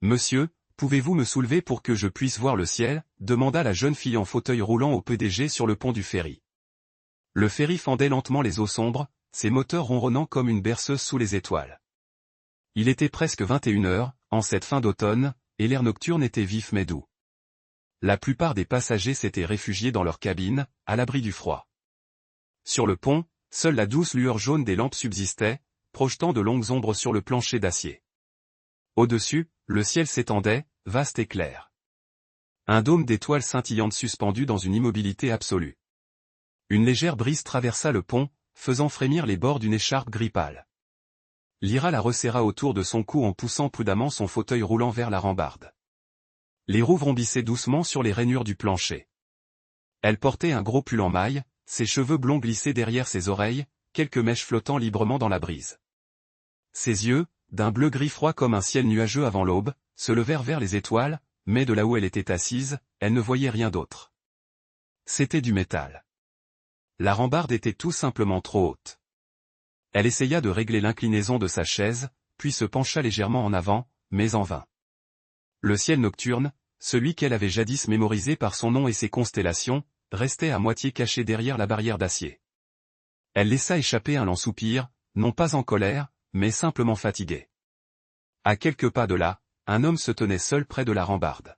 Monsieur, pouvez-vous me soulever pour que je puisse voir le ciel? Demanda la jeune fille en fauteuil roulant au PDG sur le pont du ferry. Le ferry fendait lentement les eaux sombres, ses moteurs ronronnant comme une berceuse sous les étoiles. Il était presque 21 heures, en cette fin d'automne, et l'air nocturne était vif mais doux. La plupart des passagers s'étaient réfugiés dans leur cabine, à l'abri du froid. Sur le pont, seule la douce lueur jaune des lampes subsistait, projetant de longues ombres sur le plancher d'acier. Au-dessus, le ciel s'étendait, vaste et clair. Un dôme d'étoiles scintillantes suspendu dans une immobilité absolue. Une légère brise traversa le pont, faisant frémir les bords d'une écharpe gris pâle. Lyra la resserra autour de son cou en poussant prudemment son fauteuil roulant vers la rambarde. Les roues vrombissaient doucement sur les rainures du plancher. Elle portait un gros pull en maille, ses cheveux blonds glissaient derrière ses oreilles, quelques mèches flottant librement dans la brise. Ses yeux, d'un bleu gris froid comme un ciel nuageux avant l'aube, se levèrent vers les étoiles, mais de là où elle était assise, elle ne voyait rien d'autre. C'était du métal. La rambarde était tout simplement trop haute. Elle essaya de régler l'inclinaison de sa chaise, puis se pencha légèrement en avant, mais en vain. Le ciel nocturne, celui qu'elle avait jadis mémorisé par son nom et ses constellations, restait à moitié caché derrière la barrière d'acier. Elle laissa échapper un lent soupir, non pas en colère, mais simplement fatigué. À quelques pas de là, un homme se tenait seul près de la rambarde.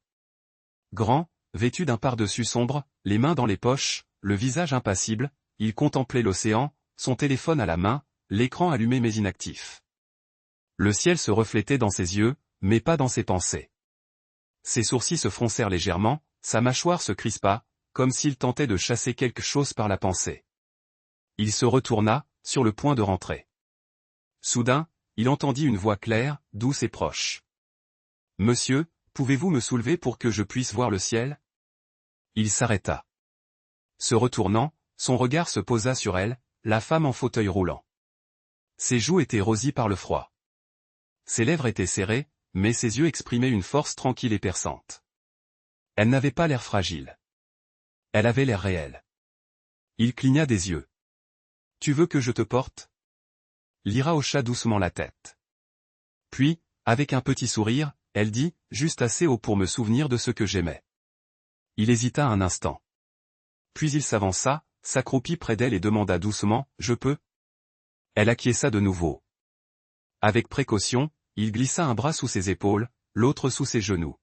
Grand, vêtu d'un pardessus sombre, les mains dans les poches, le visage impassible, il contemplait l'océan, son téléphone à la main, l'écran allumé mais inactif. Le ciel se reflétait dans ses yeux, mais pas dans ses pensées. Ses sourcils se froncèrent légèrement, sa mâchoire se crispa, comme s'il tentait de chasser quelque chose par la pensée. Il se retourna, sur le point de rentrer. Soudain, il entendit une voix claire, douce et proche. « Monsieur, pouvez-vous me soulever pour que je puisse voir le ciel ?» Il s'arrêta. Se retournant, son regard se posa sur elle, la femme en fauteuil roulant. Ses joues étaient rosies par le froid. Ses lèvres étaient serrées, mais ses yeux exprimaient une force tranquille et perçante. Elle n'avait pas l'air fragile. Elle avait l'air réelle. Il cligna des yeux. « Tu veux que je te porte ?» Lyra hocha doucement la tête. Puis, avec un petit sourire, elle dit, juste assez haut pour me souvenir de ce que j'aimais. Il hésita un instant. Puis il s'avança, s'accroupit près d'elle et demanda doucement, « Je peux ?» Elle acquiesça de nouveau. Avec précaution, il glissa un bras sous ses épaules, l'autre sous ses genoux.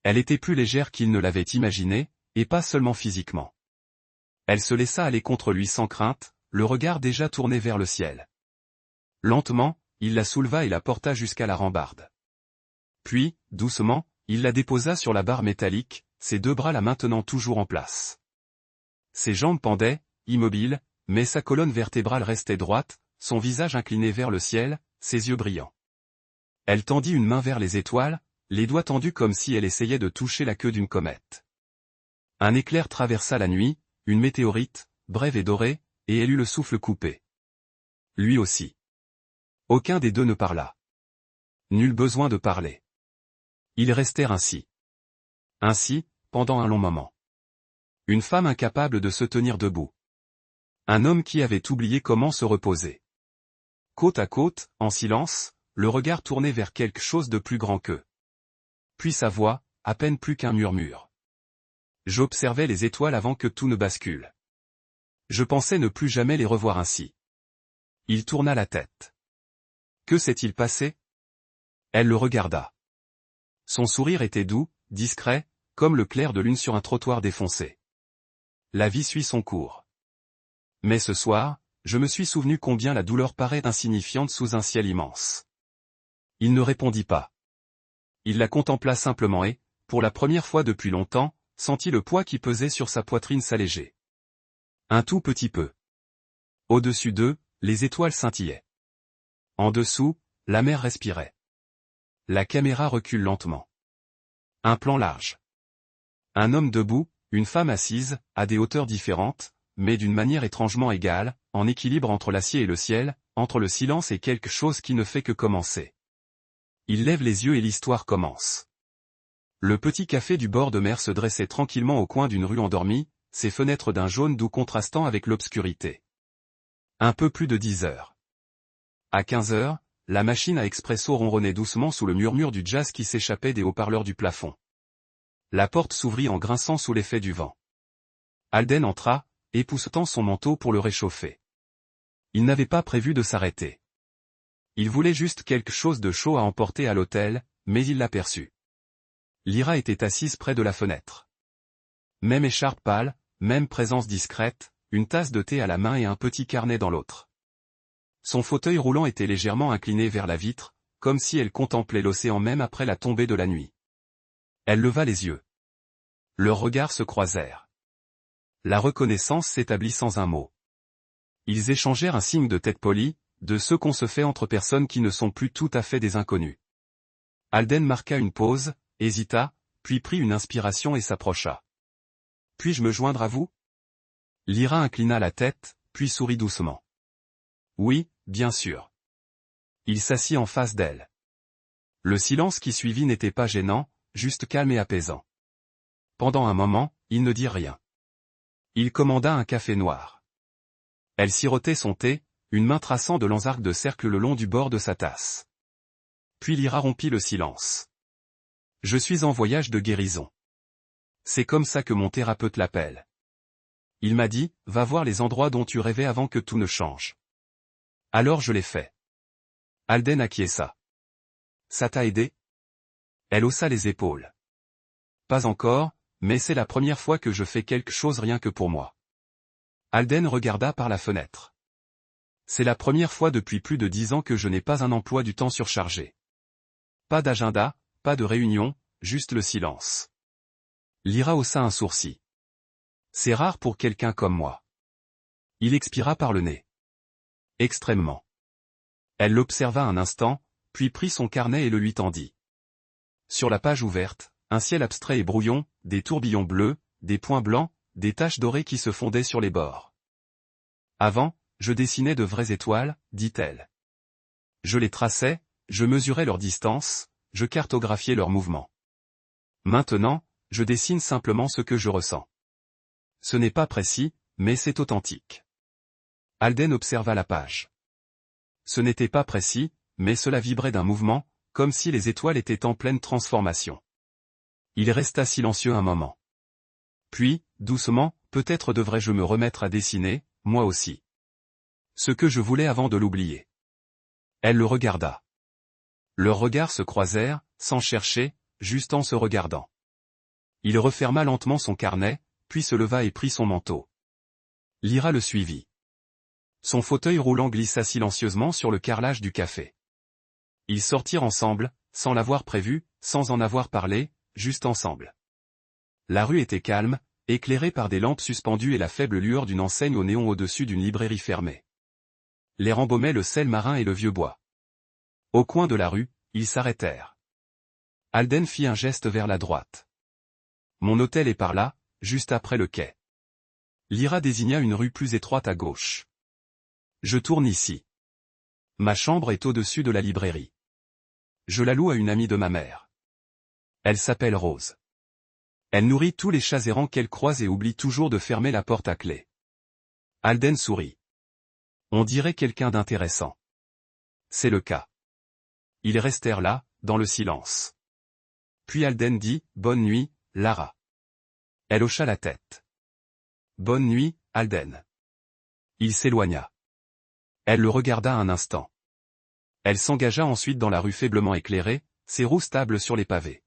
Elle était plus légère qu'il ne l'avait imaginé, et pas seulement physiquement. Elle se laissa aller contre lui sans crainte, le regard déjà tourné vers le ciel. Lentement, il la souleva et la porta jusqu'à la rambarde. Puis, doucement, il la déposa sur la barre métallique, ses deux bras la maintenant toujours en place. Ses jambes pendaient, immobiles, mais sa colonne vertébrale restait droite, son visage incliné vers le ciel, ses yeux brillants. Elle tendit une main vers les étoiles, les doigts tendus comme si elle essayait de toucher la queue d'une comète. Un éclair traversa la nuit, une météorite, brève et dorée, et elle eut le souffle coupé. Lui aussi. Aucun des deux ne parla. Nul besoin de parler. Ils restèrent ainsi. Ainsi, pendant un long moment. Une femme incapable de se tenir debout. Un homme qui avait oublié comment se reposer. Côte à côte, en silence, le regard tourné vers quelque chose de plus grand qu'eux. Puis sa voix, à peine plus qu'un murmure. J'observais les étoiles avant que tout ne bascule. Je pensais ne plus jamais les revoir ainsi. Il tourna la tête. Que s'est-il passé? Elle le regarda. Son sourire était doux, discret, comme le clair de lune sur un trottoir défoncé. La vie suit son cours. Mais ce soir, je me suis souvenu combien la douleur paraît insignifiante sous un ciel immense. Il ne répondit pas. Il la contempla simplement et, pour la première fois depuis longtemps, sentit le poids qui pesait sur sa poitrine s'alléger. Un tout petit peu. Au-dessus d'eux, les étoiles scintillaient. En dessous, la mer respirait. La caméra recule lentement. Un plan large. Un homme debout, une femme assise, à des hauteurs différentes, mais d'une manière étrangement égale, en équilibre entre l'acier et le ciel, entre le silence et quelque chose qui ne fait que commencer. Il lève les yeux et l'histoire commence. Le petit café du bord de mer se dressait tranquillement au coin d'une rue endormie, ses fenêtres d'un jaune doux contrastant avec l'obscurité. Un peu plus de 10 heures. À 15 heures, la machine à expresso ronronnait doucement sous le murmure du jazz qui s'échappait des haut-parleurs du plafond. La porte s'ouvrit en grinçant sous l'effet du vent. Alden entra, époussetant son manteau pour le réchauffer. Il n'avait pas prévu de s'arrêter. Il voulait juste quelque chose de chaud à emporter à l'hôtel, mais il l'aperçut. Lyra était assise près de la fenêtre. Même écharpe pâle, même présence discrète, une tasse de thé à la main et un petit carnet dans l'autre. Son fauteuil roulant était légèrement incliné vers la vitre, comme si elle contemplait l'océan même après la tombée de la nuit. Elle leva les yeux. Leurs regards se croisèrent. La reconnaissance s'établit sans un mot. Ils échangèrent un signe de tête poli, de ceux qu'on se fait entre personnes qui ne sont plus tout à fait des inconnus. Alden marqua une pause, hésita, puis prit une inspiration et s'approcha. « Puis-je me joindre à vous ?» Lyra inclina la tête, puis sourit doucement. « Oui, bien sûr. » Il s'assit en face d'elle. Le silence qui suivit n'était pas gênant, juste calme et apaisant. Pendant un moment, il ne dit rien. Il commanda un café noir. Elle sirotait son thé, une main traçant de longs arcs de cercle le long du bord de sa tasse. Puis Lyra rompit le silence. « Je suis en voyage de guérison. C'est comme ça que mon thérapeute l'appelle. Il m'a dit, va voir les endroits dont tu rêvais avant que tout ne change. Alors je l'ai fait. » Alden acquiesça. « Ça t'a aidé ?» Elle haussa les épaules. « Pas encore, mais c'est la première fois que je fais quelque chose rien que pour moi. » Alden regarda par la fenêtre. « C'est la première fois depuis plus de 10 ans que je n'ai pas un emploi du temps surchargé. Pas d'agenda, pas de réunion, juste le silence. » Lyra haussa un sourcil. « C'est rare pour quelqu'un comme moi. » Il expira par le nez. « Extrêmement. » Elle l'observa un instant, puis prit son carnet et le lui tendit. Sur la page ouverte, un ciel abstrait et brouillon, des tourbillons bleus, des points blancs, des taches dorées qui se fondaient sur les bords. « Avant, je dessinais de vraies étoiles, dit-elle. Je les traçais, je mesurais leur distance, je cartographiais leurs mouvements. Maintenant, je dessine simplement ce que je ressens. Ce n'est pas précis, mais c'est authentique. » Alden observa la page. Ce n'était pas précis, mais cela vibrait d'un mouvement, comme si les étoiles étaient en pleine transformation. Il resta silencieux un moment. Puis, doucement, peut-être devrais-je me remettre à dessiner, moi aussi. Ce que je voulais avant de l'oublier. Elle le regarda. Leurs regards se croisèrent, sans chercher, juste en se regardant. Il referma lentement son carnet, puis se leva et prit son manteau. Lyra le suivit. Son fauteuil roulant glissa silencieusement sur le carrelage du café. Ils sortirent ensemble, sans l'avoir prévu, sans en avoir parlé, juste ensemble. La rue était calme, éclairée par des lampes suspendues et la faible lueur d'une enseigne au néon au-dessus d'une librairie fermée. L'air embaumait le sel marin et le vieux bois. Au coin de la rue, ils s'arrêtèrent. Alden fit un geste vers la droite. « Mon hôtel est par là, juste après le quai. » Lyra désigna une rue plus étroite à gauche. « Je tourne ici. Ma chambre est au-dessus de la librairie. Je la loue à une amie de ma mère. Elle s'appelle Rose. Elle nourrit tous les chats errants qu'elle croise et oublie toujours de fermer la porte à clé. » Alden sourit. On dirait quelqu'un d'intéressant. C'est le cas. Ils restèrent là, dans le silence. Puis Alden dit, « Bonne nuit, Lara. » Elle hocha la tête. « Bonne nuit, Alden. » Il s'éloigna. Elle le regarda un instant. Elle s'engagea ensuite dans la rue faiblement éclairée, ses roues stables sur les pavés.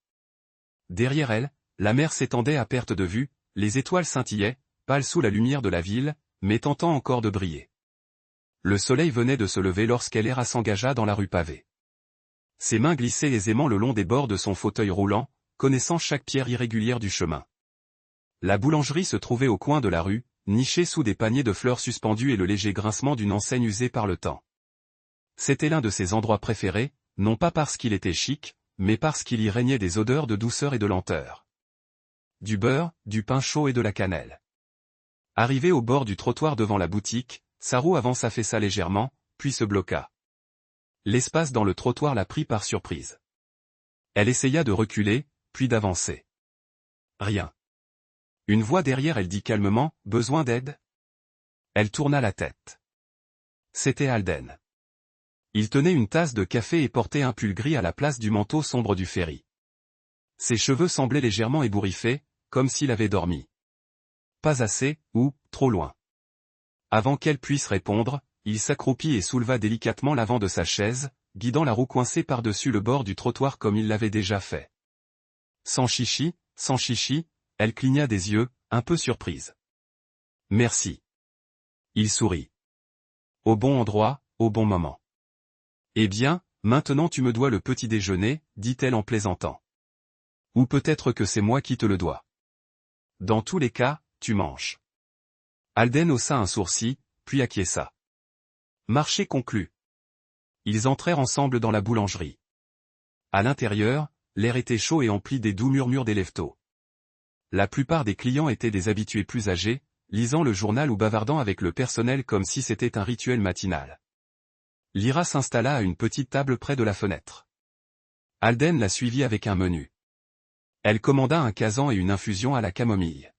Derrière elle, la mer s'étendait à perte de vue, les étoiles scintillaient, pâles sous la lumière de la ville, mais tentant encore de briller. Le soleil venait de se lever lorsqu'Elera s'engagea dans la rue pavée. Ses mains glissaient aisément le long des bords de son fauteuil roulant, connaissant chaque pierre irrégulière du chemin. La boulangerie se trouvait au coin de la rue, nichée sous des paniers de fleurs suspendus et le léger grincement d'une enseigne usée par le temps. C'était l'un de ses endroits préférés, non pas parce qu'il était chic, mais parce qu'il y régnait des odeurs de douceur et de lenteur. Du beurre, du pain chaud et de la cannelle. Arrivé au bord du trottoir devant la boutique, sa roue avant s'affaissa légèrement, puis se bloqua. L'espace dans le trottoir la prit par surprise. Elle essaya de reculer, puis d'avancer. Rien. Une voix derrière elle dit calmement, « Besoin d'aide ?» Elle tourna la tête. C'était Alden. Il tenait une tasse de café et portait un pull gris à la place du manteau sombre du ferry. Ses cheveux semblaient légèrement ébouriffés, comme s'il avait dormi. Pas assez, ou, trop loin. Avant qu'elle puisse répondre, il s'accroupit et souleva délicatement l'avant de sa chaise, guidant la roue coincée par-dessus le bord du trottoir comme il l'avait déjà fait. Sans chichi, elle cligna des yeux, un peu surprise. Merci. Il sourit. Au bon endroit, au bon moment. Eh bien, maintenant tu me dois le petit déjeuner, dit-elle en plaisantant. Ou peut-être que c'est moi qui te le dois. Dans tous les cas, tu manges. Alden haussa un sourcil, puis acquiesça. Marché conclu. Ils entrèrent ensemble dans la boulangerie. À l'intérieur, l'air était chaud et empli des doux murmures des lève-tôt. La plupart des clients étaient des habitués plus âgés, lisant le journal ou bavardant avec le personnel comme si c'était un rituel matinal. Lyra s'installa à une petite table près de la fenêtre. Alden la suivit avec un menu. Elle commanda un kazan et une infusion à la camomille.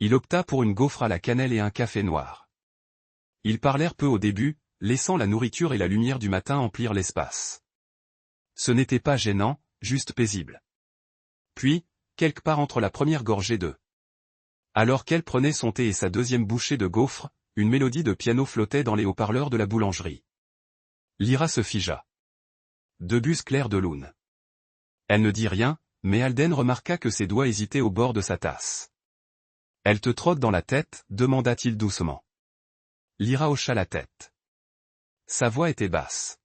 Il opta pour une gaufre à la cannelle et un café noir. Ils parlèrent peu au début, laissant la nourriture et la lumière du matin emplir l'espace. Ce n'était pas gênant, juste paisible. Puis, quelque part entre la première gorgée de. Alors qu'elle prenait son thé et sa deuxième bouchée de gaufre, une mélodie de piano flottait dans les haut-parleurs de la boulangerie. Lyra se figea. Deux bus clairs de lune. Elle ne dit rien, mais Alden remarqua que ses doigts hésitaient au bord de sa tasse. « Elle te trotte dans la tête ?» demanda-t-il doucement. Lyra hocha la tête. Sa voix était basse.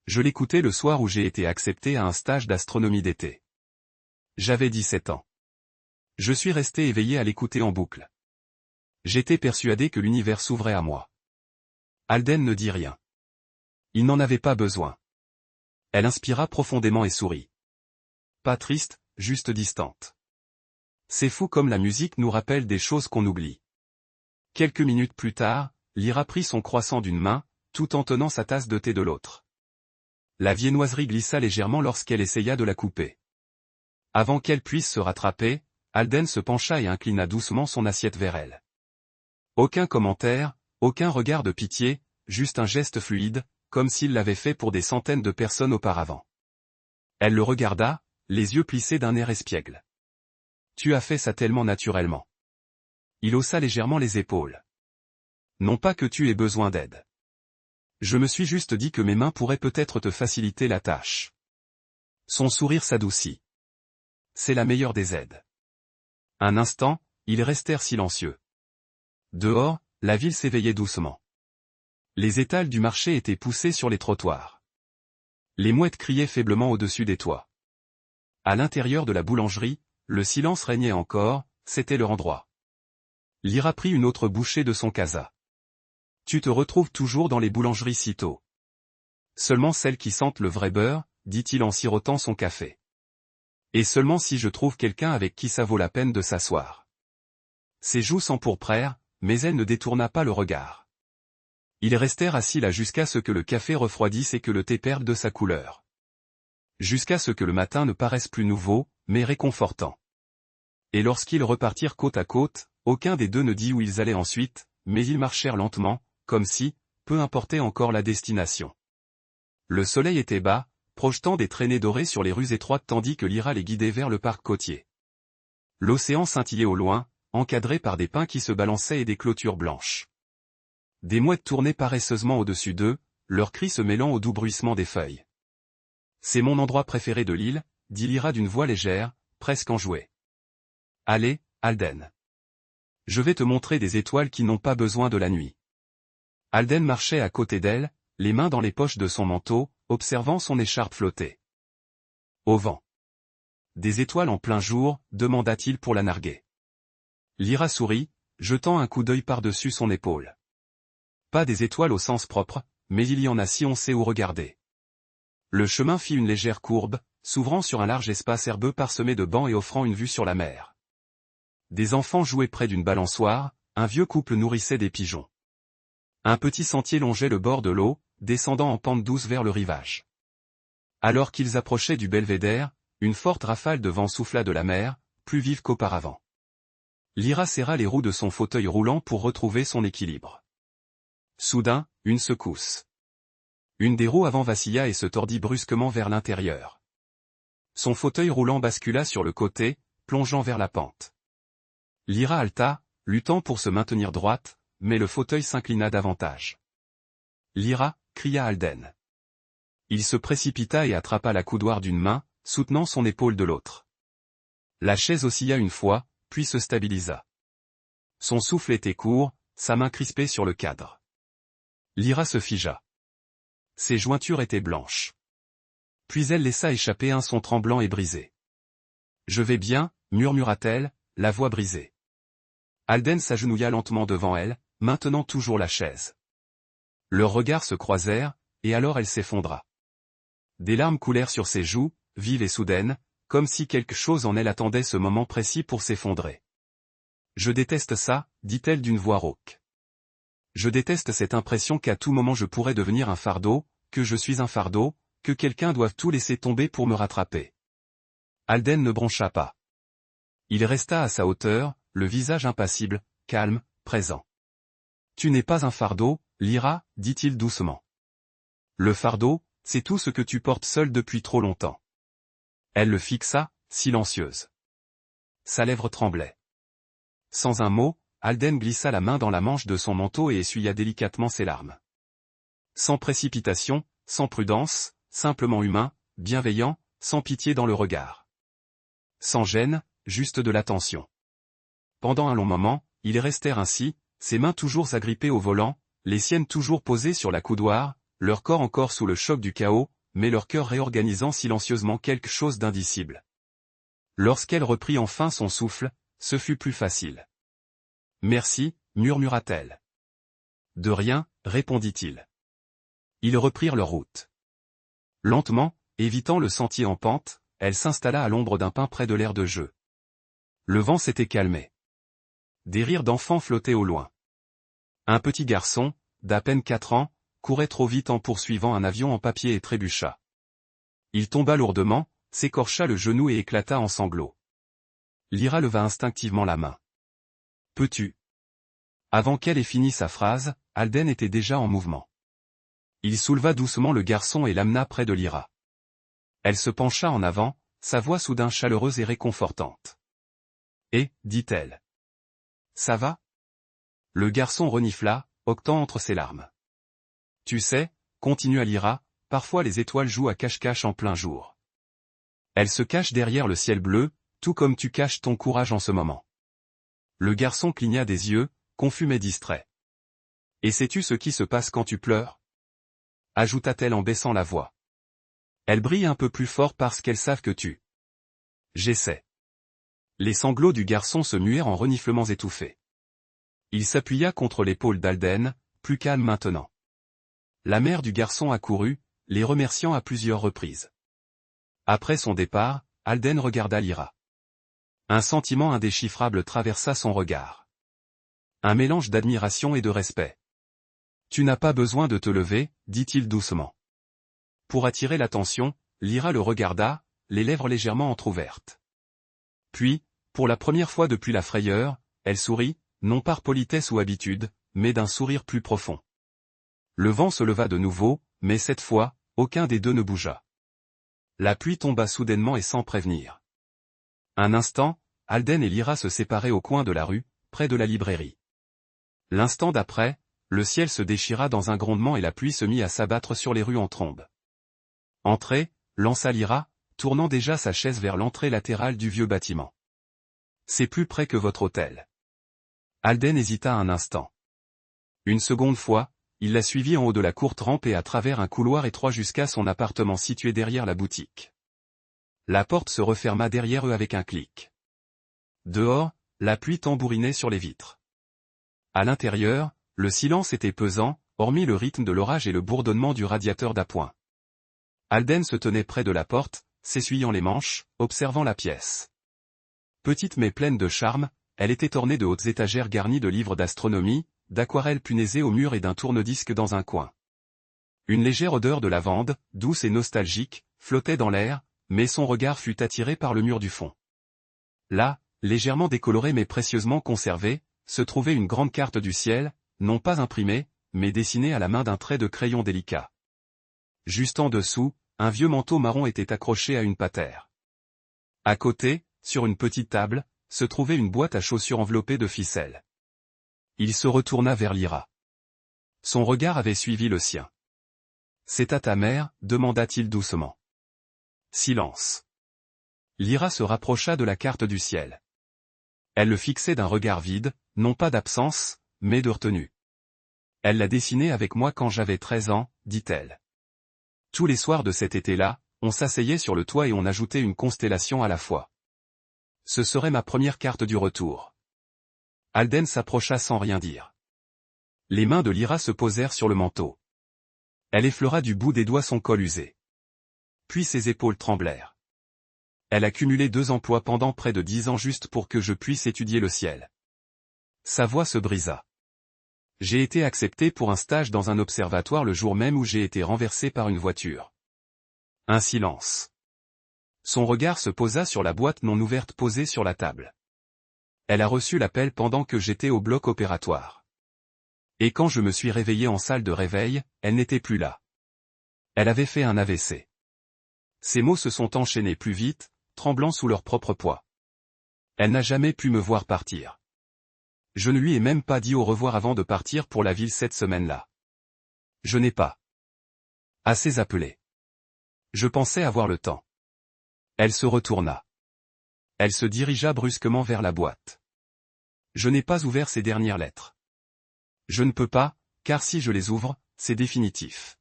Je l'écoutais le soir où j'ai été accepté à un stage d'astronomie d'été. J'avais 17 ans. Je suis resté éveillé à l'écouter en boucle. J'étais persuadé que l'univers s'ouvrait à moi. Alden ne dit rien. Il n'en avait pas besoin. Elle inspira profondément et sourit. Pas triste, juste distante. C'est fou comme la musique nous rappelle des choses qu'on oublie. Quelques minutes plus tard, Lyra prit son croissant d'une main, tout en tenant sa tasse de thé de l'autre. La viennoiserie glissa légèrement lorsqu'elle essaya de la couper. Avant qu'elle puisse se rattraper, Alden se pencha et inclina doucement son assiette vers elle. Aucun commentaire, aucun regard de pitié, juste un geste fluide, comme s'il l'avait fait pour des centaines de personnes auparavant. Elle le regarda, les yeux plissés d'un air espiègle. Tu as fait ça tellement naturellement. Il haussa légèrement les épaules. Non pas que tu aies besoin d'aide. Je me suis juste dit que mes mains pourraient peut-être te faciliter la tâche. Son sourire s'adoucit. C'est la meilleure des aides. Un instant, ils restèrent silencieux. Dehors, la ville s'éveillait doucement. Les étals du marché étaient poussés sur les trottoirs. Les mouettes criaient faiblement au-dessus des toits. À l'intérieur de la boulangerie, le silence régnait encore, c'était leur endroit. Lyra prit une autre bouchée de son casa. Tu te retrouves toujours dans les boulangeries si tôt. Seulement celles qui sentent le vrai beurre, dit-il en sirotant son café. Et seulement si je trouve quelqu'un avec qui ça vaut la peine de s'asseoir. Ses joues s'empourprèrent, mais elle ne détourna pas le regard. Ils restèrent assis là jusqu'à ce que le café refroidisse et que le thé perde de sa couleur. Jusqu'à ce que le matin ne paraisse plus nouveau, mais réconfortant. Et lorsqu'ils repartirent côte à côte, aucun des deux ne dit où ils allaient ensuite, mais ils marchèrent lentement, comme si, peu importait encore la destination. Le soleil était bas, projetant des traînées dorées sur les rues étroites tandis que Lyra les guidait vers le parc côtier. L'océan scintillait au loin, encadré par des pins qui se balançaient et des clôtures blanches. Des mouettes tournaient paresseusement au-dessus d'eux, leurs cris se mêlant au doux bruissement des feuilles. C'est mon endroit préféré de l'île, dit Lyra d'une voix légère, presque enjouée. Allez, Alden. Je vais te montrer des étoiles qui n'ont pas besoin de la nuit. Alden marchait à côté d'elle, les mains dans les poches de son manteau, observant son écharpe flotter. Au vent. Des étoiles en plein jour, demanda-t-il pour la narguer. Lyra sourit, jetant un coup d'œil par-dessus son épaule. Pas des étoiles au sens propre, mais il y en a si on sait où regarder. Le chemin fit une légère courbe, s'ouvrant sur un large espace herbeux parsemé de bancs et offrant une vue sur la mer. Des enfants jouaient près d'une balançoire, un vieux couple nourrissait des pigeons. Un petit sentier longeait le bord de l'eau, descendant en pente douce vers le rivage. Alors qu'ils approchaient du belvédère, une forte rafale de vent souffla de la mer, plus vive qu'auparavant. Lyra serra les roues de son fauteuil roulant pour retrouver son équilibre. Soudain, une secousse. Une des roues avant vacilla et se tordit brusquement vers l'intérieur. Son fauteuil roulant bascula sur le côté, plongeant vers la pente. Lyra halta, luttant pour se maintenir droite, mais le fauteuil s'inclina davantage. Lyra, cria Alden. Il se précipita et attrapa la coudoir d'une main, soutenant son épaule de l'autre. La chaise oscilla une fois, puis se stabilisa. Son souffle était court, sa main crispée sur le cadre. Lyra se figea. Ses jointures étaient blanches. Puis elle laissa échapper un son tremblant et brisé. « Je vais bien » murmura-t-elle, la voix brisée. Alden s'agenouilla lentement devant elle, maintenant toujours la chaise. Leurs regards se croisèrent, et alors elle s'effondra. Des larmes coulèrent sur ses joues, vives et soudaines, comme si quelque chose en elle attendait ce moment précis pour s'effondrer. « Je déteste ça » dit-elle d'une voix rauque. « Je déteste cette impression qu'à tout moment je pourrais devenir un fardeau, que je suis un fardeau, que quelqu'un doive tout laisser tomber pour me rattraper. » Alden ne broncha pas. Il resta à sa hauteur, le visage impassible, calme, présent. « Tu n'es pas un fardeau, Lyra, dit-il doucement. Le fardeau, c'est tout ce que tu portes seul depuis trop longtemps. » Elle le fixa, silencieuse. Sa lèvre tremblait. Sans un mot, Alden glissa la main dans la manche de son manteau et essuya délicatement ses larmes. Sans précipitation, sans prudence, simplement humain, bienveillant, sans pitié dans le regard. Sans gêne, juste de l'attention. Pendant un long moment, ils restèrent ainsi, ses mains toujours agrippées au volant, les siennes toujours posées sur la coudoir, leur corps encore sous le choc du chaos, mais leur cœur réorganisant silencieusement quelque chose d'indicible. Lorsqu'elle reprit enfin son souffle, ce fut plus facile. « Merci » murmura-t-elle. « De rien » répondit-il. Ils reprirent leur route. Lentement, évitant le sentier en pente, elle s'installa à l'ombre d'un pin près de l'aire de jeu. Le vent s'était calmé. Des rires d'enfants flottaient au loin. Un petit garçon, d'à peine 4 ans, courait trop vite en poursuivant un avion en papier et trébucha. Il tomba lourdement, s'écorcha le genou et éclata en sanglots. Lyra leva instinctivement la main. « Peux-tu » Avant qu'elle ait fini sa phrase, Alden était déjà en mouvement. Il souleva doucement le garçon et l'amena près de Lyra. Elle se pencha en avant, sa voix soudain chaleureuse et réconfortante. « Et, dit-elle. Ça va ?» Le garçon renifla, hoquetant entre ses larmes. « Tu sais, » continua Lyra, « parfois les étoiles jouent à cache-cache en plein jour. Elles se cachent derrière le ciel bleu, tout comme tu caches ton courage en ce moment. » Le garçon cligna des yeux, confus mais distrait. « Et sais-tu ce qui se passe quand tu pleures ?» ajouta-t-elle en baissant la voix. « Elles brillent un peu plus fort parce qu'elles savent que tu. » J'essaie. Les sanglots du garçon se muèrent en reniflements étouffés. Il s'appuya contre l'épaule d'Alden, plus calme maintenant. La mère du garçon accourut, les remerciant à plusieurs reprises. Après son départ, Alden regarda Lyra. Un sentiment indéchiffrable traversa son regard. Un mélange d'admiration et de respect. « Tu n'as pas besoin de te lever, » dit-il doucement. Pour attirer l'attention, Lyra le regarda, les lèvres légèrement entr'ouvertes. Puis, pour la première fois depuis la frayeur, elle sourit, non par politesse ou habitude, mais d'un sourire plus profond. Le vent se leva de nouveau, mais cette fois, aucun des deux ne bougea. La pluie tomba soudainement et sans prévenir. Un instant, Alden et Lyra se séparaient au coin de la rue, près de la librairie. L'instant d'après, le ciel se déchira dans un grondement et la pluie se mit à s'abattre sur les rues en trombe. « Entrez » lança Lyra, tournant déjà sa chaise vers l'entrée latérale du vieux bâtiment. « C'est plus près que votre hôtel. » Alden hésita un instant. Une seconde fois, il la suivit en haut de la courte rampe et à travers un couloir étroit jusqu'à son appartement situé derrière la boutique. La porte se referma derrière eux avec un clic. Dehors, la pluie tambourinait sur les vitres. À l'intérieur, le silence était pesant, hormis le rythme de l'orage et le bourdonnement du radiateur d'appoint. Alden se tenait près de la porte, s'essuyant les manches, observant la pièce. Petite mais pleine de charme, elle était ornée de hautes étagères garnies de livres d'astronomie, d'aquarelles punaisées au mur et d'un tourne-disque dans un coin. Une légère odeur de lavande, douce et nostalgique, flottait dans l'air, mais son regard fut attiré par le mur du fond. Là, légèrement décolorée mais précieusement conservée, se trouvait une grande carte du ciel, non pas imprimée, mais dessinée à la main d'un trait de crayon délicat. Juste en dessous, un vieux manteau marron était accroché à une patère. À côté, sur une petite table, se trouvait une boîte à chaussures enveloppée de ficelle. Il se retourna vers Lyra. Son regard avait suivi le sien. « C'est à ta mère » demanda-t-il doucement. Silence. Lyra se rapprocha de la carte du ciel. Elle le fixait d'un regard vide, non pas d'absence, mais de retenue. Elle l'a dessiné avec moi quand j'avais 13 ans, dit-elle. Tous les soirs de cet été-là, on s'asseyait sur le toit et on ajoutait une constellation à la fois. Ce serait ma première carte du retour. Alden s'approcha sans rien dire. Les mains de Lyra se posèrent sur le manteau. Elle effleura du bout des doigts son col usé. Puis ses épaules tremblèrent. Elle a cumulé 2 emplois pendant près de 10 ans juste pour que je puisse étudier le ciel. Sa voix se brisa. J'ai été accepté pour un stage dans un observatoire le jour même où j'ai été renversé par une voiture. Un silence. Son regard se posa sur la boîte non ouverte posée sur la table. Elle a reçu l'appel pendant que j'étais au bloc opératoire. Et quand je me suis réveillé en salle de réveil, elle n'était plus là. Elle avait fait un AVC. Ces mots se sont enchaînés plus vite, tremblant sous leur propre poids. Elle n'a jamais pu me voir partir. Je ne lui ai même pas dit au revoir avant de partir pour la ville cette semaine-là. Je n'ai pas assez appelé. Je pensais avoir le temps. Elle se retourna. Elle se dirigea brusquement vers la boîte. Je n'ai pas ouvert ces dernières lettres. Je ne peux pas, car si je les ouvre, c'est définitif.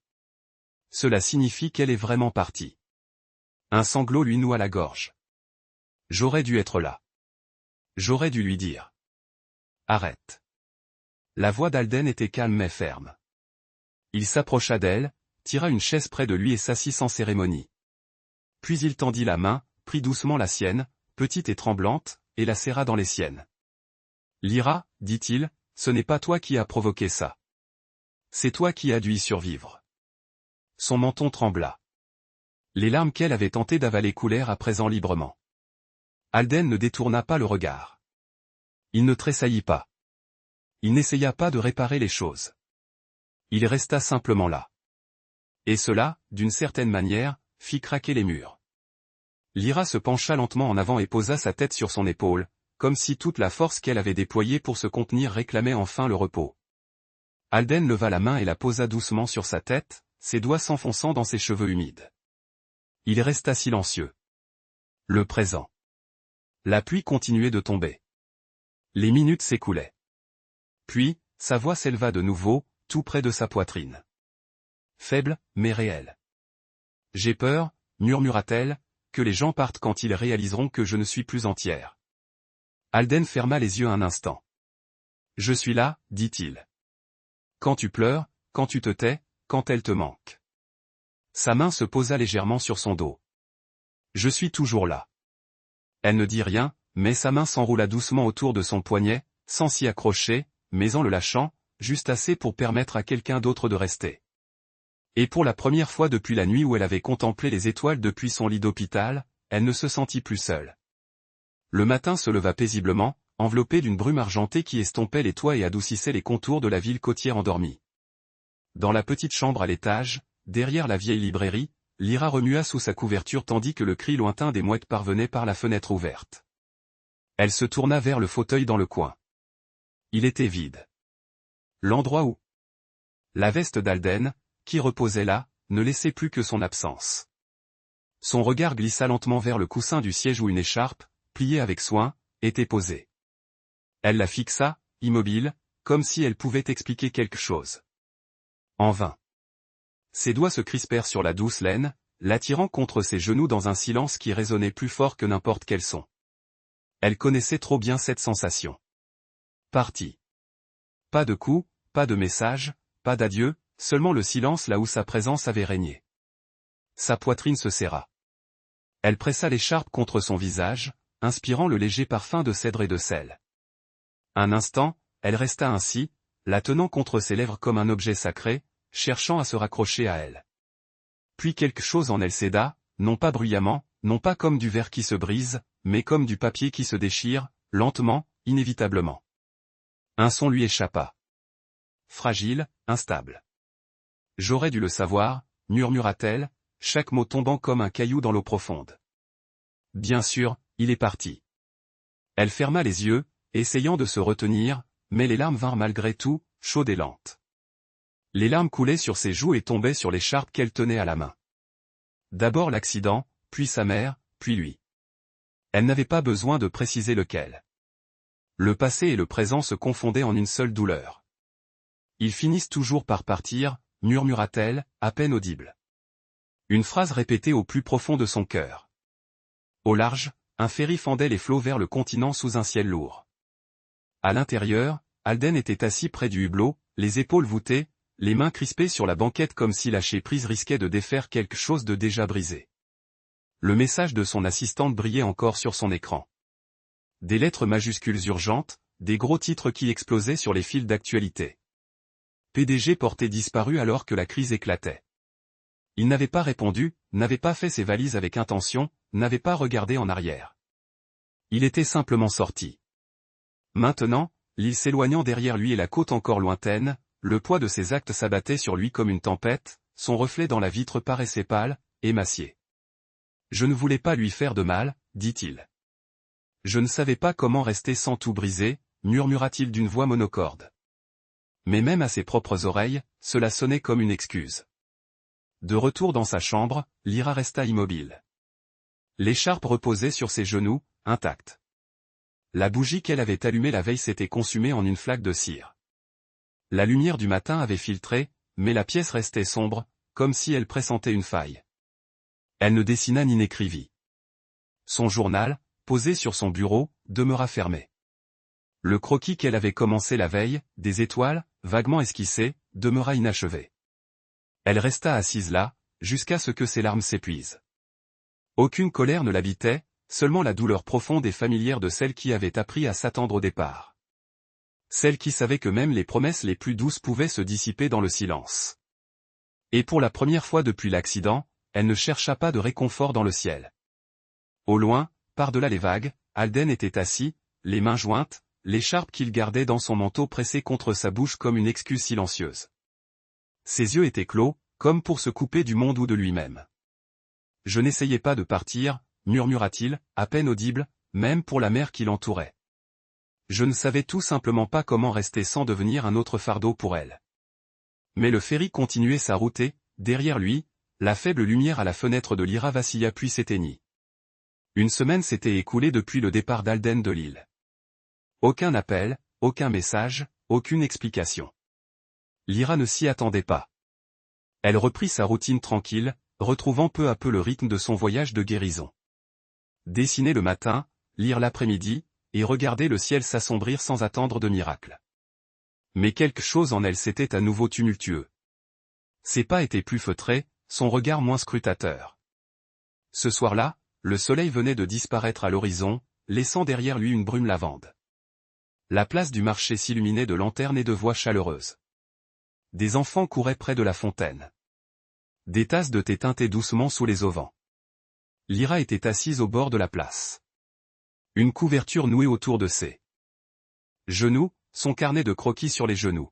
Cela signifie qu'elle est vraiment partie. Un sanglot lui noua la gorge. J'aurais dû être là. J'aurais dû lui dire. Arrête. La voix d'Alden était calme mais ferme. Il s'approcha d'elle, tira une chaise près de lui et s'assit sans cérémonie. Puis il tendit la main, prit doucement la sienne, petite et tremblante, et la serra dans les siennes. Lyra, dit-il, ce n'est pas toi qui as provoqué ça. C'est toi qui as dû y survivre. Son menton trembla. Les larmes qu'elle avait tenté d'avaler coulèrent à présent librement. Alden ne détourna pas le regard. Il ne tressaillit pas. Il n'essaya pas de réparer les choses. Il resta simplement là. Et cela, d'une certaine manière, fit craquer les murs. Lyra se pencha lentement en avant et posa sa tête sur son épaule, comme si toute la force qu'elle avait déployée pour se contenir réclamait enfin le repos. Alden leva la main et la posa doucement sur sa tête, ses doigts s'enfonçant dans ses cheveux humides. Il resta silencieux. Le présent. La pluie continuait de tomber. Les minutes s'écoulaient. Puis, sa voix s'éleva de nouveau, tout près de sa poitrine. Faible, mais réelle. « J'ai peur, murmura-t-elle, que les gens partent quand ils réaliseront que je ne suis plus entière. » Alden ferma les yeux un instant. « Je suis là, dit-il. Quand tu pleures, quand tu te tais, quand elle te manque. » Sa main se posa légèrement sur son dos. « Je suis toujours là. » Elle ne dit rien, mais sa main s'enroula doucement autour de son poignet, sans s'y accrocher, mais en le lâchant, juste assez pour permettre à quelqu'un d'autre de rester. Et pour la première fois depuis la nuit où elle avait contemplé les étoiles depuis son lit d'hôpital, elle ne se sentit plus seule. Le matin se leva paisiblement, enveloppé d'une brume argentée qui estompait les toits et adoucissait les contours de la ville côtière endormie. Dans la petite chambre à l'étage, derrière la vieille librairie, Lyra remua sous sa couverture tandis que le cri lointain des mouettes parvenait par la fenêtre ouverte. Elle se tourna vers le fauteuil dans le coin. Il était vide. L'endroit où la veste d'Alden, qui reposait là, ne laissait plus que son absence. Son regard glissa lentement vers le coussin du siège où une écharpe, pliée avec soin, était posée. Elle la fixa, immobile, comme si elle pouvait expliquer quelque chose. En vain. Ses doigts se crispèrent sur la douce laine, l'attirant contre ses genoux dans un silence qui résonnait plus fort que n'importe quel son. Elle connaissait trop bien cette sensation. Parti. Pas de coup, pas de message, pas d'adieu, seulement le silence là où sa présence avait régné. Sa poitrine se serra. Elle pressa l'écharpe contre son visage, inspirant le léger parfum de cèdre et de sel. Un instant, elle resta ainsi, la tenant contre ses lèvres comme un objet sacré, cherchant à se raccrocher à elle. Puis quelque chose en elle céda, non pas bruyamment, non pas comme du verre qui se brise, mais comme du papier qui se déchire, lentement, inévitablement. Un son lui échappa. Fragile, instable. J'aurais dû le savoir, murmura-t-elle, chaque mot tombant comme un caillou dans l'eau profonde. Bien sûr, il est parti. Elle ferma les yeux, essayant de se retenir, mais les larmes vinrent malgré tout, chaudes et lentes. Les larmes coulaient sur ses joues et tombaient sur l'écharpe qu'elle tenait à la main. D'abord l'accident, puis sa mère, puis lui. Elle n'avait pas besoin de préciser lequel. Le passé et le présent se confondaient en une seule douleur. Ils finissent toujours par partir, murmura-t-elle, à peine audible. Une phrase répétée au plus profond de son cœur. Au large, un ferry fendait les flots vers le continent sous un ciel lourd. À l'intérieur, Alden était assis près du hublot, les épaules voûtées, les mains crispées sur la banquette comme si lâcher prise risquait de défaire quelque chose de déjà brisé. Le message de son assistante brillait encore sur son écran. Des lettres majuscules urgentes, des gros titres qui explosaient sur les fils d'actualité. PDG porté disparu alors que la crise éclatait. Il n'avait pas répondu, n'avait pas fait ses valises avec intention, n'avait pas regardé en arrière. Il était simplement sorti. Maintenant, l'île s'éloignant derrière lui et la côte encore lointaine, le poids de ses actes s'abattait sur lui comme une tempête, son reflet dans la vitre paraissait pâle, émacié. Je ne voulais pas lui faire de mal, dit-il. Je ne savais pas comment rester sans tout briser, murmura-t-il d'une voix monocorde. Mais même à ses propres oreilles, cela sonnait comme une excuse. De retour dans sa chambre, Lyra resta immobile. L'écharpe reposait sur ses genoux, intacte. La bougie qu'elle avait allumée la veille s'était consumée en une flaque de cire. La lumière du matin avait filtré, mais la pièce restait sombre, comme si elle pressentait une faille. Elle ne dessina ni n'écrivit. Son journal, posé sur son bureau, demeura fermé. Le croquis qu'elle avait commencé la veille, des étoiles, vaguement esquissées, demeura inachevé. Elle resta assise là, jusqu'à ce que ses larmes s'épuisent. Aucune colère ne l'habitait, seulement la douleur profonde et familière de celle qui avait appris à s'attendre au départ. Celle qui savait que même les promesses les plus douces pouvaient se dissiper dans le silence. Et pour la première fois depuis l'accident, elle ne chercha pas de réconfort dans le ciel. Au loin, par-delà les vagues, Alden était assis, les mains jointes, l'écharpe qu'il gardait dans son manteau pressée contre sa bouche comme une excuse silencieuse. Ses yeux étaient clos, comme pour se couper du monde ou de lui-même. Je n'essayais pas de partir, murmura-t-il, à peine audible, même pour la mer qui l'entourait. Je ne savais tout simplement pas comment rester sans devenir un autre fardeau pour elle. Mais le ferry continuait sa route et, derrière lui, la faible lumière à la fenêtre de Lyra vacilla puis s'éteignit. Une semaine s'était écoulée depuis le départ d'Alden de l'île. Aucun appel, aucun message, aucune explication. Lyra ne s'y attendait pas. Elle reprit sa routine tranquille, retrouvant peu à peu le rythme de son voyage de guérison. Dessiner le matin, lire l'après-midi, et regarder le ciel s'assombrir sans attendre de miracle. Mais quelque chose en elle s'était à nouveau tumultueux. Ses pas étaient plus feutrés, son regard moins scrutateur. Ce soir-là, le soleil venait de disparaître à l'horizon, laissant derrière lui une brume lavande. La place du marché s'illuminait de lanternes et de voix chaleureuses. Des enfants couraient près de la fontaine. Des tasses de thé tintaient doucement sous les auvents. Lyra était assise au bord de la place. Une couverture nouée autour de ses genoux, son carnet de croquis sur les genoux.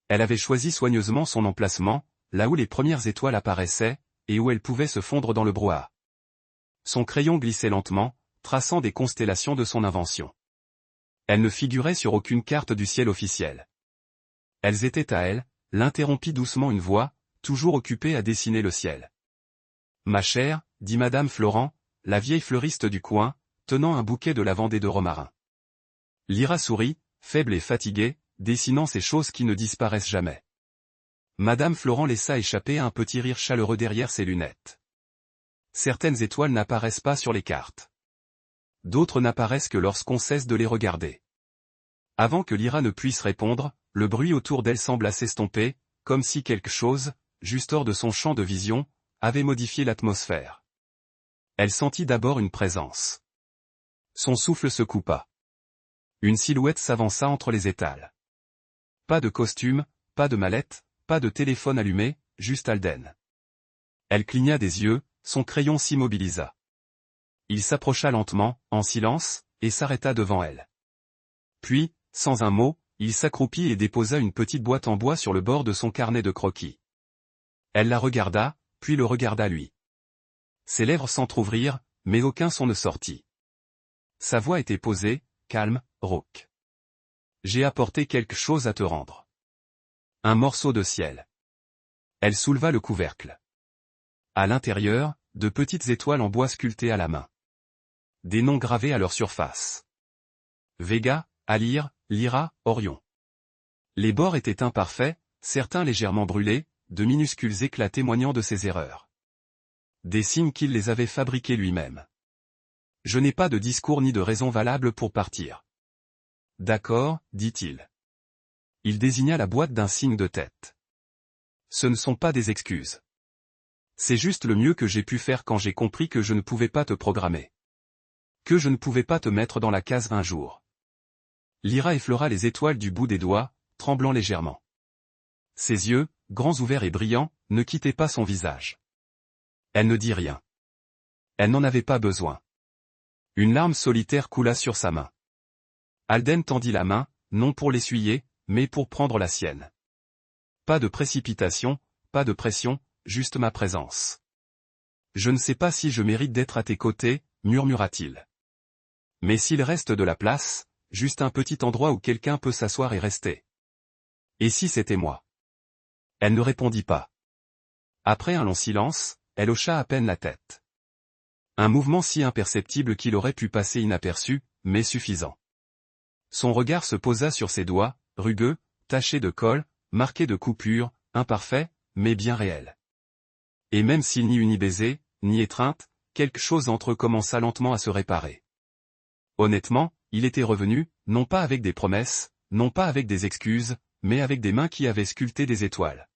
Elle avait choisi soigneusement son emplacement, là où les premières étoiles apparaissaient, et où elles pouvaient se fondre dans le brouhaha. Son crayon glissait lentement, traçant des constellations de son invention. Elles ne figuraient sur aucune carte du ciel officiel. Elles étaient à elle, l'interrompit doucement une voix, toujours occupée à dessiner le ciel. « Ma chère, dit Madame Florent, la vieille fleuriste du coin, tenant un bouquet de lavande et de romarin. » Lyra sourit, faible et fatiguée, dessinant ces choses qui ne disparaissent jamais. Madame Florent laissa échapper un petit rire chaleureux derrière ses lunettes. Certaines étoiles n'apparaissent pas sur les cartes. D'autres n'apparaissent que lorsqu'on cesse de les regarder. Avant que Lyra ne puisse répondre, le bruit autour d'elle sembla s'estomper, comme si quelque chose, juste hors de son champ de vision, avait modifié l'atmosphère. Elle sentit d'abord une présence. Son souffle se coupa. Une silhouette s'avança entre les étals. Pas de costume, pas de mallette, pas de téléphone allumé, juste Alden. Elle cligna des yeux, son crayon s'immobilisa. Il s'approcha lentement, en silence, et s'arrêta devant elle. Puis, sans un mot, il s'accroupit et déposa une petite boîte en bois sur le bord de son carnet de croquis. Elle la regarda, puis le regarda lui. Ses lèvres s'entr'ouvrirent, mais aucun son ne sortit. Sa voix était posée, calme, rauque. J'ai apporté quelque chose à te rendre. Un morceau de ciel. Elle souleva le couvercle. À l'intérieur, de petites étoiles en bois sculptées à la main. Des noms gravés à leur surface. Vega, Alir, Lyra, Orion. Les bords étaient imparfaits, certains légèrement brûlés, de minuscules éclats témoignant de ses erreurs. Des signes qu'il les avait fabriqués lui-même. Je n'ai pas de discours ni de raison valable pour partir. D'accord, dit-il. Il désigna la boîte d'un signe de tête. Ce ne sont pas des excuses. C'est juste le mieux que j'ai pu faire quand j'ai compris que je ne pouvais pas te programmer. Que je ne pouvais pas te mettre dans la case un jour. Lyra effleura les étoiles du bout des doigts, tremblant légèrement. Ses yeux, grands ouverts et brillants, ne quittaient pas son visage. Elle ne dit rien. Elle n'en avait pas besoin. Une larme solitaire coula sur sa main. Alden tendit la main, non pour l'essuyer, mais pour prendre la sienne. Pas de précipitation, pas de pression, juste ma présence. Je ne sais pas si je mérite d'être à tes côtés, murmura-t-il. Mais s'il reste de la place, juste un petit endroit où quelqu'un peut s'asseoir et rester. Et si c'était moi? Elle ne répondit pas. Après un long silence, elle hocha à peine la tête. Un mouvement si imperceptible qu'il aurait pu passer inaperçu, mais suffisant. Son regard se posa sur ses doigts, rugueux, tachés de colle, marqués de coupures, imparfaits, mais bien réels. Et même s'il n'y eut ni baiser, ni étreinte, quelque chose entre eux commença lentement à se réparer. Honnêtement, il était revenu, non pas avec des promesses, non pas avec des excuses, mais avec des mains qui avaient sculpté des étoiles.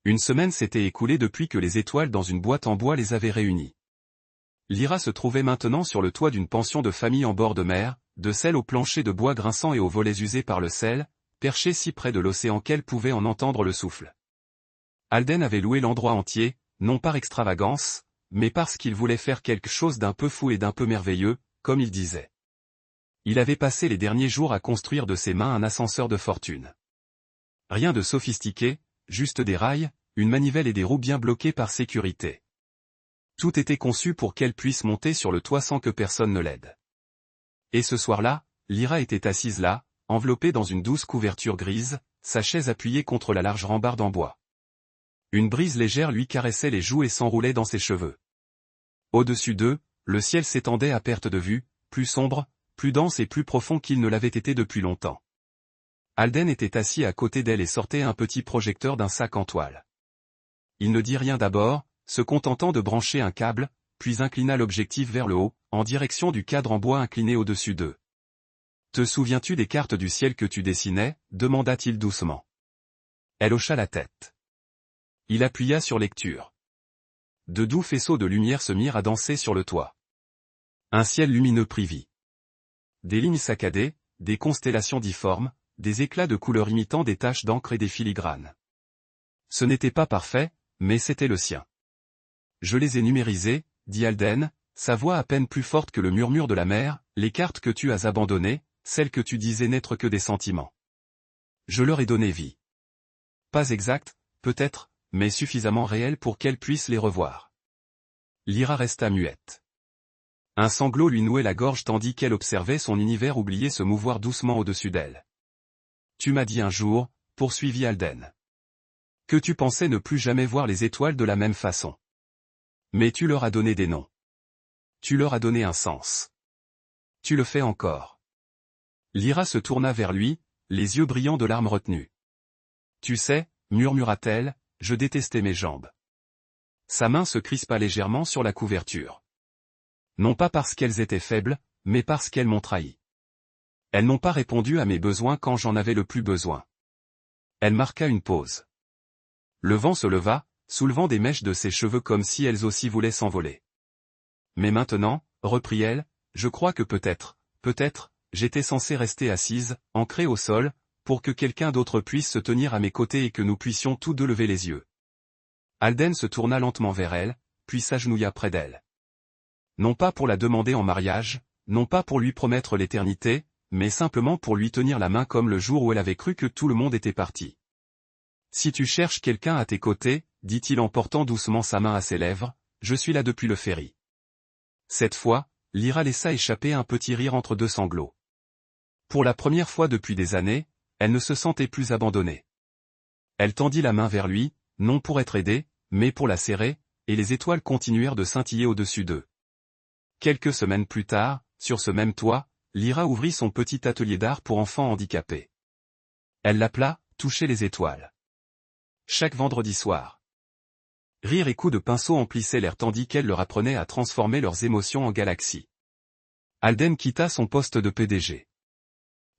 Une semaine s'était écoulée depuis que les étoiles dans une boîte en bois les avaient réunies. Lyra se trouvait maintenant sur le toit d'une pension de famille en bord de mer, de celle au plancher de bois grinçant et aux volets usés par le sel, perchée si près de l'océan qu'elle pouvait en entendre le souffle. Alden avait loué l'endroit entier, non par extravagance, mais parce qu'il voulait faire quelque chose d'un peu fou et d'un peu merveilleux, comme il disait. Il avait passé les derniers jours à construire de ses mains un ascenseur de fortune. Rien de sophistiqué, juste des rails, une manivelle et des roues bien bloquées par sécurité. Tout était conçu pour qu'elle puisse monter sur le toit sans que personne ne l'aide. Et ce soir-là, Lyra était assise là, enveloppée dans une douce couverture grise, sa chaise appuyée contre la large rambarde en bois. Une brise légère lui caressait les joues et s'enroulait dans ses cheveux. Au-dessus d'eux, le ciel s'étendait à perte de vue, plus sombre, plus dense et plus profond qu'il ne l'avait été depuis longtemps. Alden était assis à côté d'elle et sortait un petit projecteur d'un sac en toile. Il ne dit rien d'abord, se contentant de brancher un câble, puis inclina l'objectif vers le haut, en direction du cadre en bois incliné au-dessus d'eux. « Te souviens-tu des cartes du ciel que tu dessinais » demanda-t-il doucement. Elle hocha la tête. Il appuya sur lecture. De doux faisceaux de lumière se mirent à danser sur le toit. Un ciel lumineux prit vie. Des lignes saccadées, des constellations difformes, des éclats de couleurs imitant des taches d'encre et des filigranes. Ce n'était pas parfait, mais c'était le sien. Je les ai numérisés, dit Alden, sa voix à peine plus forte que le murmure de la mer, les cartes que tu as abandonnées, celles que tu disais n'être que des sentiments. Je leur ai donné vie. Pas exact, peut-être, mais suffisamment réel pour qu'elle puisse les revoir. Lyra resta muette. Un sanglot lui nouait la gorge tandis qu'elle observait son univers oublié se mouvoir doucement au-dessus d'elle. Tu m'as dit un jour, poursuivit Alden, que tu pensais ne plus jamais voir les étoiles de la même façon. Mais tu leur as donné des noms. Tu leur as donné un sens. Tu le fais encore. Lyra se tourna vers lui, les yeux brillants de larmes retenues. Tu sais, murmura-t-elle, je détestais mes jambes. Sa main se crispa légèrement sur la couverture. Non pas parce qu'elles étaient faibles, mais parce qu'elles m'ont trahi. Elles n'ont pas répondu à mes besoins quand j'en avais le plus besoin. Elle marqua une pause. Le vent se leva, soulevant des mèches de ses cheveux comme si elles aussi voulaient s'envoler. Mais maintenant, reprit-elle, je crois que peut-être, j'étais censée rester assise, ancrée au sol, pour que quelqu'un d'autre puisse se tenir à mes côtés et que nous puissions tous deux lever les yeux. Alden se tourna lentement vers elle, puis s'agenouilla près d'elle. Non pas pour la demander en mariage, non pas pour lui promettre l'éternité, mais simplement pour lui tenir la main comme le jour où elle avait cru que tout le monde était parti. Si tu cherches quelqu'un à tes côtés, dit-il en portant doucement sa main à ses lèvres, je suis là depuis le ferry. Cette fois, Lyra laissa échapper un petit rire entre deux sanglots. Pour la première fois depuis des années, elle ne se sentait plus abandonnée. Elle tendit la main vers lui, non pour être aidée, mais pour la serrer, et les étoiles continuèrent de scintiller au-dessus d'eux. Quelques semaines plus tard, sur ce même toit, Lyra ouvrit son petit atelier d'art pour enfants handicapés. Elle l'appela « Toucher les étoiles ». Chaque vendredi soir. Rire et coups de pinceau emplissaient l'air tandis qu'elle leur apprenait à transformer leurs émotions en galaxies. Alden quitta son poste de PDG.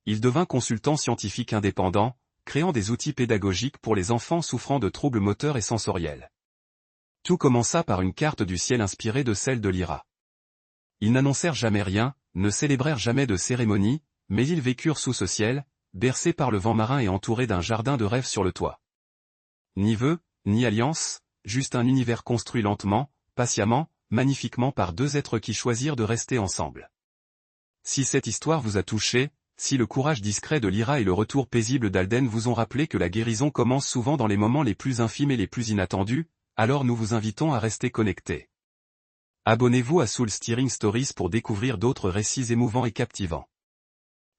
Il devint consultant scientifique indépendant, créant des outils pédagogiques pour les enfants souffrant de troubles moteurs et sensoriels. Tout commença par une carte du ciel inspirée de celle de Lyra. Ils n'annoncèrent jamais rien, ne célébrèrent jamais de cérémonie, mais ils vécurent sous ce ciel, bercés par le vent marin et entourés d'un jardin de rêve sur le toit. Ni vœux, ni alliance, juste un univers construit lentement, patiemment, magnifiquement par deux êtres qui choisirent de rester ensemble. Si cette histoire vous a touché, si le courage discret de Lyra et le retour paisible d'Alden vous ont rappelé que la guérison commence souvent dans les moments les plus infimes et les plus inattendus, alors nous vous invitons à rester connectés. Abonnez-vous à Soul Stirring Stories pour découvrir d'autres récits émouvants et captivants.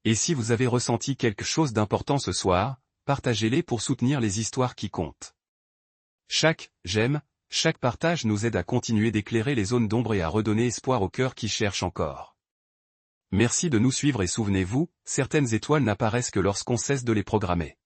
Et si vous avez ressenti quelque chose d'important ce soir, partagez-les pour soutenir les histoires qui comptent. Chaque j'aime, chaque partage nous aide à continuer d'éclairer les zones d'ombre et à redonner espoir aux cœurs qui cherchent encore. Merci de nous suivre et souvenez-vous, certaines étoiles n'apparaissent que lorsqu'on cesse de les programmer.